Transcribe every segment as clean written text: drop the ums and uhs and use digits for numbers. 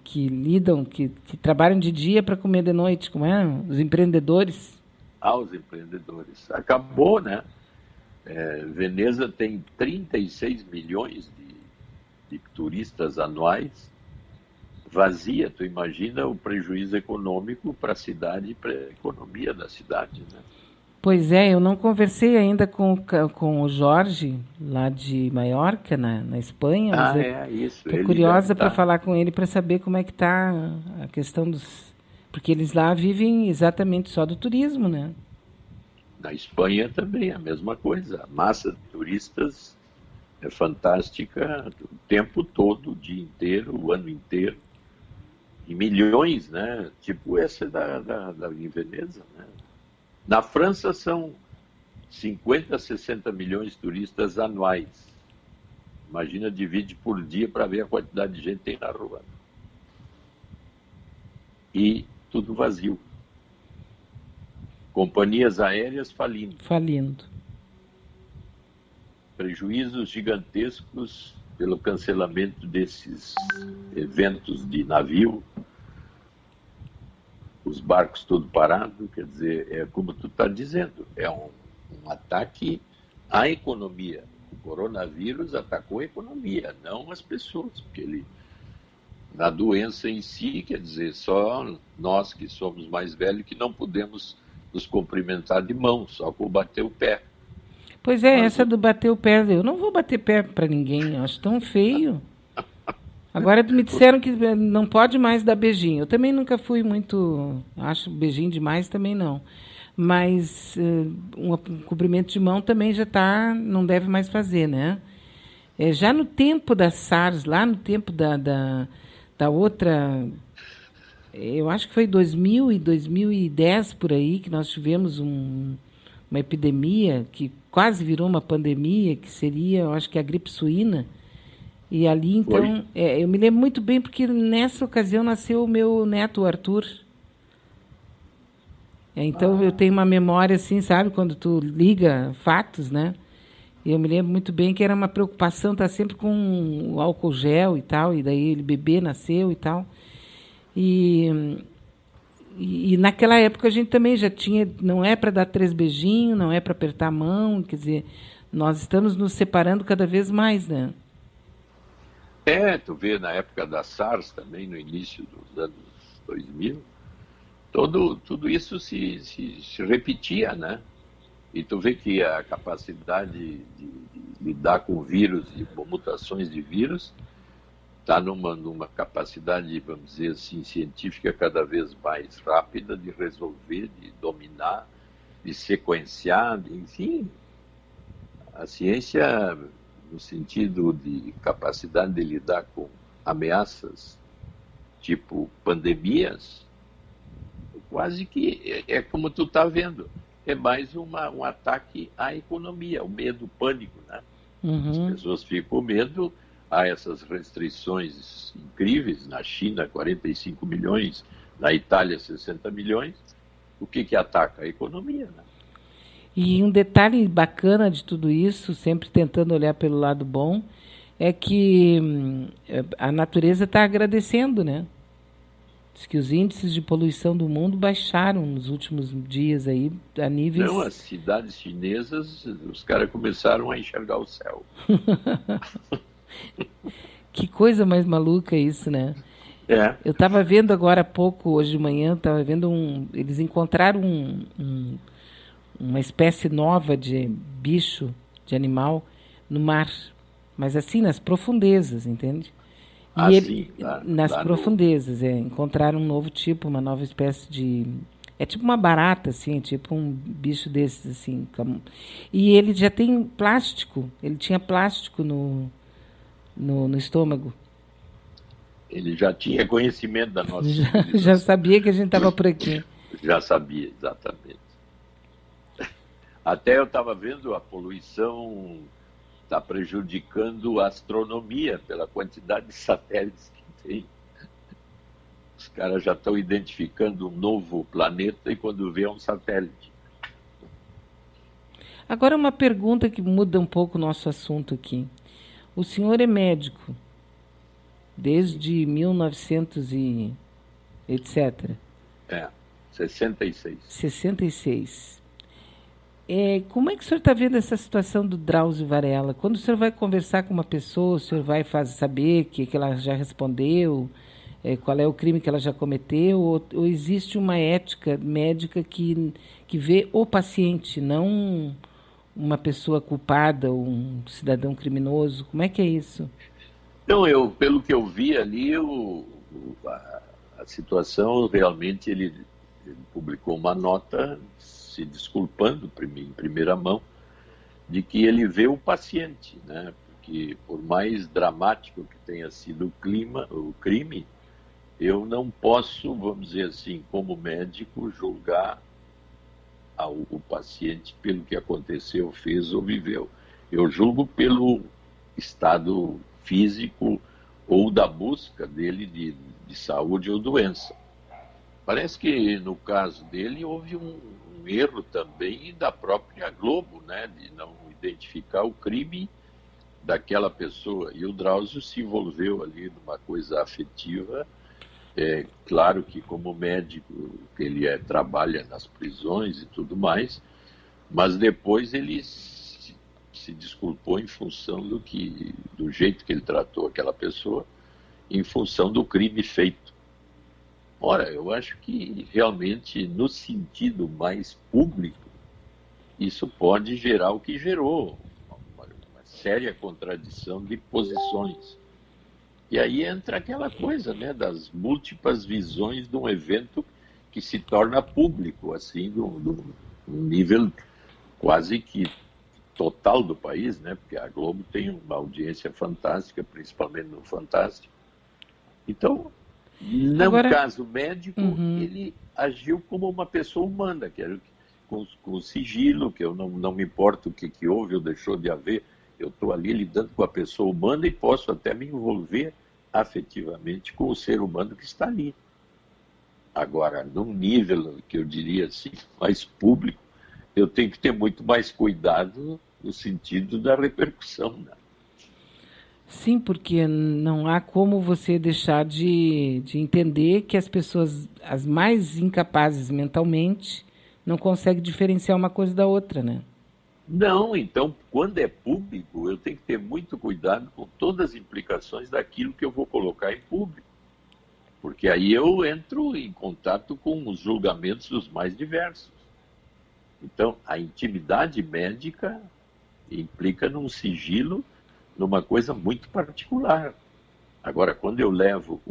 que lidam, que trabalham de dia para comer de noite, como é? Os empreendedores. Aos empreendedores. Acabou, né? Veneza tem 36 milhões de turistas anuais, vazia. Tu imagina o prejuízo econômico para a cidade e para a economia da cidade, né? Pois é, eu não conversei ainda com o Jorge, lá de Maiorca, na Espanha, mas Ah, eu é isso. estou Ele deve curiosa para estar. falar com ele para saber como é que está a questão dos. Porque eles lá vivem exatamente só do turismo, né? Na Espanha também é a mesma coisa. A massa de turistas é fantástica o tempo todo, o dia inteiro, o ano inteiro. E milhões, né? Tipo essa em Veneza, né? Na França são 50, 60 milhões de turistas anuais. Imagina, divide por dia para ver a quantidade de gente que tem na rua. E tudo vazio. Companhias aéreas falindo. Falindo. Prejuízos gigantescos pelo cancelamento desses eventos de navio, os barcos todo parados, quer dizer, é como tu está dizendo, é um ataque à economia. O coronavírus atacou a economia, não as pessoas, porque ele, na doença em si, quer dizer, só nós que somos mais velhos que não podemos nos cumprimentar de mão, só por bater o pé. Pois é, Mas essa do bater o pé, eu não vou bater pé para ninguém, eu acho tão feio. Agora me disseram que não pode mais dar beijinho. Eu também nunca fui muito, acho beijinho demais também não. Mas um cumprimento de mão também já tá, não deve mais fazer, né? Já no tempo da SARS, lá no tempo da outra, eu acho que foi 2000 e 2010 por aí, que nós tivemos uma epidemia que quase virou uma pandemia, que seria, eu acho que a gripe suína. E ali, foi. então, eu me lembro muito bem, porque nessa ocasião nasceu o meu neto, o Arthur. Então, eu Ah, tenho uma memória, assim, sabe, quando tu liga fatos, né? E eu me lembro muito bem que era uma preocupação estar sempre com o álcool gel e tal, e daí ele bebê nasceu e tal. E, e naquela época a gente também já tinha, não é para dar 3 beijinhos, não é para apertar a mão, quer dizer, nós estamos nos separando cada vez mais, né? tu vê na época da SARS também, no início dos anos 2000, tudo isso se repetia, né? E tu vê que a capacidade de lidar com vírus e com mutações de vírus está numa capacidade, vamos dizer assim, científica cada vez mais rápida de resolver, de dominar, de sequenciar, enfim, a ciência, no sentido de capacidade de lidar com ameaças tipo pandemias, quase que é como tu está vendo. É mais um ataque à economia, o medo, o pânico, né? As Uhum. pessoas ficam com medo, há essas restrições incríveis, na China 45 milhões, na Itália 60 milhões, o que ataca? A economia, né? E um detalhe bacana de tudo isso, sempre tentando olhar pelo lado bom, é que a natureza está agradecendo, né? Diz que os índices de poluição do mundo baixaram nos últimos dias aí a Não, níveis. as cidades chinesas, os caras começaram a enxergar o céu. Que coisa mais maluca isso, né? É, Eu estava vendo agora há pouco, hoje de manhã, estava vendo eles encontraram uma espécie nova de bicho, de animal, no mar. Mas assim, nas profundezas, entende? E ele, assim, nas lá no. profundezas, encontraram um novo tipo, uma nova espécie de. É tipo uma barata, assim, tipo um bicho desses, assim. E ele já tem plástico, ele tinha plástico no estômago. Ele já tinha conhecimento da nossa Já civilização. sabia que a gente estava por aqui. Já sabia, exatamente. Até eu estava vendo a poluição está prejudicando a astronomia pela quantidade de satélites que tem. Os caras já estão identificando um novo planeta e quando vê é um satélite. Agora, uma pergunta que muda um pouco o nosso assunto aqui. O senhor é médico. desde 1900 e etc. 66. 66. Como é que o senhor está vendo essa situação do Drauzio Varela? Quando o senhor vai conversar com uma pessoa, o senhor vai saber que ela já respondeu, qual é o crime que ela já cometeu, ou existe uma ética médica que vê o paciente, não uma pessoa culpada, um cidadão criminoso? Como é que é isso? Então, pelo que eu vi ali, a situação realmente ele publicou uma nota se desculpando em primeira mão de que ele vê o paciente, né? Porque por mais dramático que tenha sido o crime, eu não posso, vamos dizer assim, como médico, julgar o paciente pelo que aconteceu, fez ou viveu. Eu julgo pelo estado físico ou da busca dele de saúde ou doença. Parece que no caso dele houve um erro também da própria Globo, né, de não identificar o crime daquela pessoa. E o Drauzio se envolveu ali numa coisa afetiva. Claro que como médico ele trabalha nas prisões e tudo mais, mas depois ele se desculpou em função do jeito que ele tratou aquela pessoa, em função do crime feito. Ora, eu acho que realmente, no sentido mais público, isso pode gerar o que gerou, uma séria contradição de posições. E aí entra aquela coisa, né, das múltiplas visões de um evento que se torna público, assim, num nível quase que total do país, né, porque a Globo tem uma audiência fantástica, principalmente no Fantástico. Então, no caso médico, ele agiu como uma pessoa humana, com sigilo, que eu não me importo o que houve ou deixou de haver, eu estou ali lidando com a pessoa humana e posso até me envolver afetivamente com o ser humano que está ali. Agora, num nível que eu diria assim, mais público, eu tenho que ter muito mais cuidado no sentido da repercussão, né? Sim, porque não há como você deixar de entender que as pessoas, as mais incapazes mentalmente, não conseguem diferenciar uma coisa da outra, né? Não, então, quando é público, eu tenho que ter muito cuidado com todas as implicações daquilo que eu vou colocar em público. Porque aí eu entro em contato com os julgamentos dos mais diversos. Então, a intimidade médica implica num sigilo, numa coisa muito particular. Agora, quando eu levo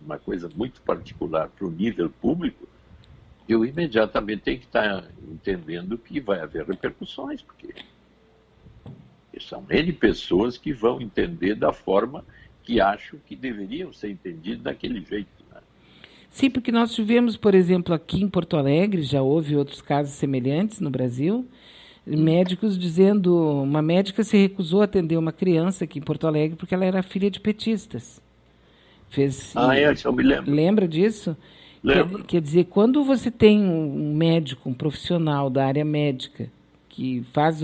uma coisa muito particular para o nível público, eu imediatamente tenho que estar entendendo que vai haver repercussões, porque são N pessoas que vão entender da forma que acham que deveriam ser entendidos daquele jeito, né? Sim, porque nós tivemos, por exemplo, aqui em Porto Alegre, já houve outros casos semelhantes no Brasil, médicos dizendo, uma médica se recusou a atender uma criança aqui em Porto Alegre porque ela era filha de petistas. Eu me lembro. Lembra disso? Lembro. Quer dizer, quando você tem um médico, um profissional da área médica, que faz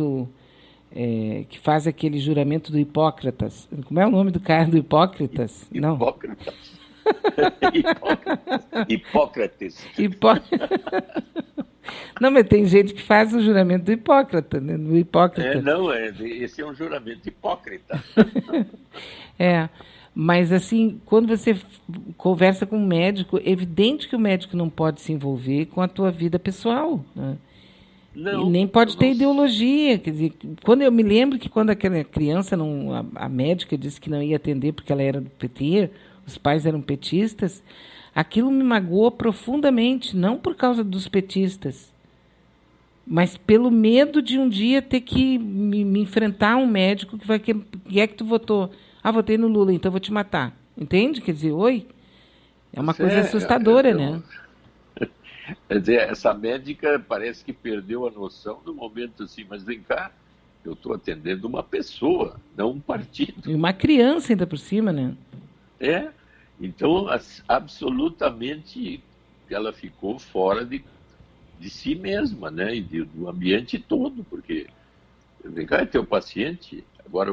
aquele juramento do Hipócrates. Como é o nome do cara do Hipócrates? Não. Hipócrates. Hipócrates. Não, mas tem gente que faz o juramento do Hipócrates, né? Do Hipócrates. Esse é um juramento hipócrita. Mas assim, quando você conversa com um médico, é evidente que o médico não pode se envolver com a tua vida pessoal, né? Não, e nem pode ter ideologia. Quer dizer, quando eu me lembro que quando aquela criança, a médica disse que não ia atender porque ela era do PT, os pais eram petistas, aquilo me magoou profundamente, não por causa dos petistas, mas pelo medo de um dia ter que me enfrentar um médico que vai... Quem é que tu votou? Ah, votei no Lula, então vou te matar. Entende? Quer dizer, é uma coisa assustadora, né? Quer dizer, essa médica parece que perdeu a noção do momento assim, mas vem cá, eu estou atendendo uma pessoa, não um partido. E uma criança ainda por cima, né? Então, absolutamente, ela ficou fora de si mesma, né? E do ambiente todo, porque, vem cá, é teu paciente, agora,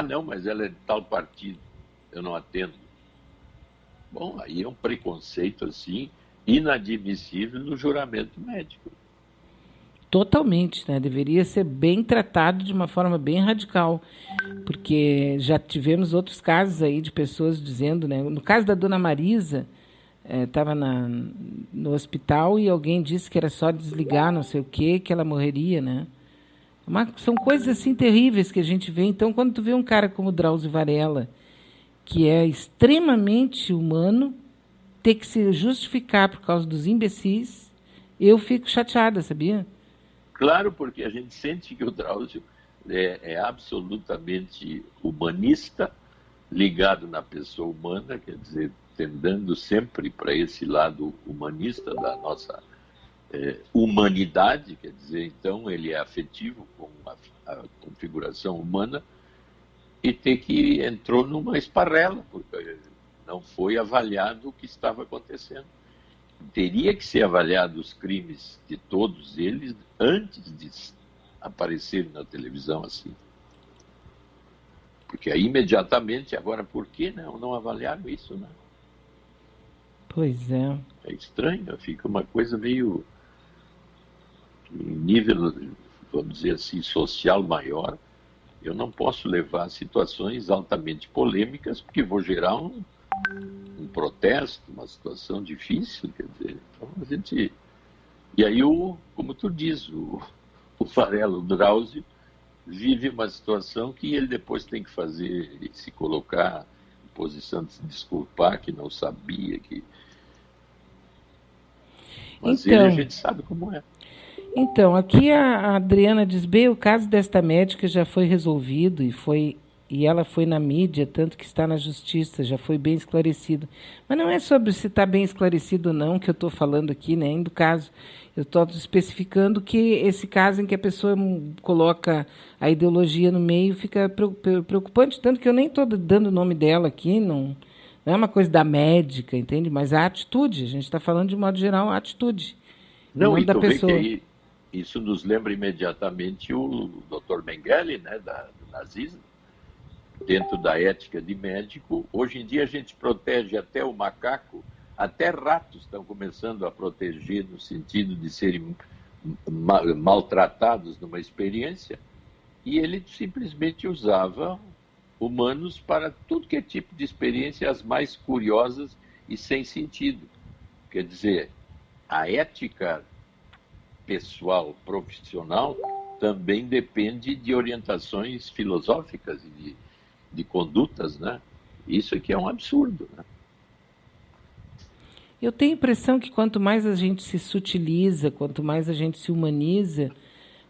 não, mas ela é de tal partido, eu não atendo. Bom, aí é um preconceito assim inadmissível no juramento médico. Totalmente, né? Deveria ser bem tratado de uma forma bem radical, porque já tivemos outros casos aí de pessoas dizendo, né? No caso da dona Marisa, estava no hospital e alguém disse que era só desligar, não sei o quê, que ela morreria, né? São coisas assim terríveis que a gente vê. Então, quando tu vê um cara como Drauzio Varela, que é extremamente humano, ter que se justificar por causa dos imbecis, eu fico chateada, sabia? Claro, porque a gente sente que o Drauzio é absolutamente humanista, ligado na pessoa humana, quer dizer, tendendo sempre para esse lado humanista da nossa humanidade, quer dizer, então ele é afetivo com a configuração humana e tem que entrou numa esparrela, porque não foi avaliado o que estava acontecendo. Teria que ser avaliado os crimes de todos eles antes de aparecerem na televisão assim. Porque aí imediatamente, agora, por que não avaliaram isso, né? Pois é. É estranho, fica uma coisa meio em nível, vamos dizer assim, social maior. Eu não posso levar situações altamente polêmicas, porque vou gerar um protesto, uma situação difícil, quer dizer, então a gente... E aí, como tu diz, o Varela, o Drauzio, vive uma situação que ele depois tem que fazer e se colocar em posição de se desculpar, que não sabia, mas ele a Então, gente sabe como é. Então, aqui a Adriana diz, bem, o caso desta médica já foi resolvido e ela foi na mídia, tanto que está na justiça, já foi bem esclarecido. Mas não é sobre se está bem esclarecido ou não que eu estou falando aqui, nem do caso. Eu estou especificando que esse caso em que a pessoa coloca a ideologia no meio fica preocupante, tanto que eu nem estou dando o nome dela aqui, não é uma coisa da médica, entende? Mas a atitude, a gente está falando de modo geral a atitude, e Não, não e da tu vê que pessoa. aí isso nos lembra imediatamente o Dr. Mengele, né, do nazismo, dentro da ética de médico. Hoje em dia a gente protege até o macaco, até ratos estão começando a proteger no sentido de serem maltratados numa experiência, e ele simplesmente usava humanos para tudo que é tipo de experiência, as mais curiosas e sem sentido. Quer dizer, a ética pessoal, profissional, também depende de orientações filosóficas e de condutas, né? Isso aqui é um absurdo, né? Eu tenho a impressão que quanto mais a gente se sutiliza, quanto mais a gente se humaniza,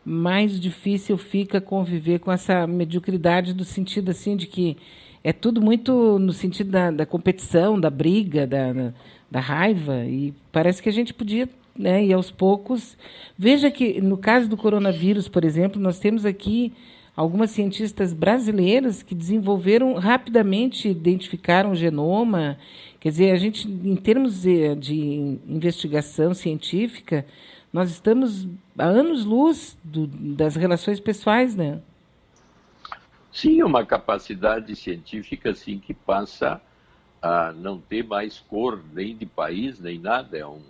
mais difícil fica conviver com essa mediocridade do sentido assim de que é tudo muito no sentido da competição, da briga, da raiva, e parece que a gente podia, né, ir aos poucos. Veja que no caso do coronavírus, por exemplo, nós temos aqui algumas cientistas brasileiras que desenvolveram rapidamente, identificaram o genoma. Quer dizer, a gente, em termos de investigação científica, nós estamos a anos-luz das relações pessoais, né? Sim, uma capacidade científica assim, que passa a não ter mais cor nem de país, nem nada. É um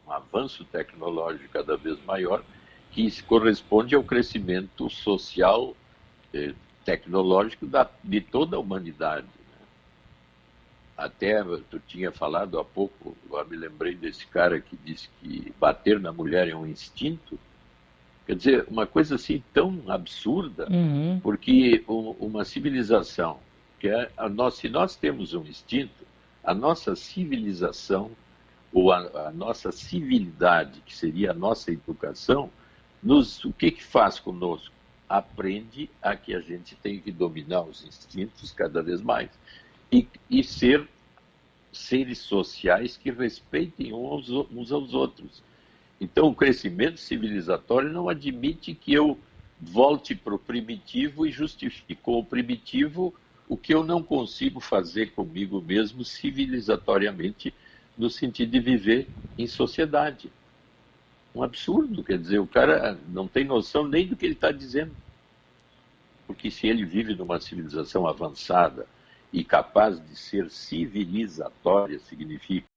avanço tecnológico cada vez maior que corresponde ao crescimento social, tecnológico de toda a humanidade. Até tu tinha falado há pouco, eu me lembrei desse cara que disse que bater na mulher é um instinto. Quer dizer, uma coisa assim tão absurda, Uhum. porque uma civilização, se nós temos um instinto, a nossa civilização, ou a nossa civilidade, que seria a nossa educação, o que faz conosco? Aprende a que a gente tem que dominar os instintos cada vez mais e ser seres sociais que respeitem uns aos outros. Então, o crescimento civilizatório não admite que eu volte para o primitivo e justifique com o primitivo o que eu não consigo fazer comigo mesmo civilizatoriamente, no sentido de viver em sociedade. Um absurdo, quer dizer, o cara não tem noção nem do que ele está dizendo. Porque se ele vive numa civilização avançada e capaz de ser civilizatória significa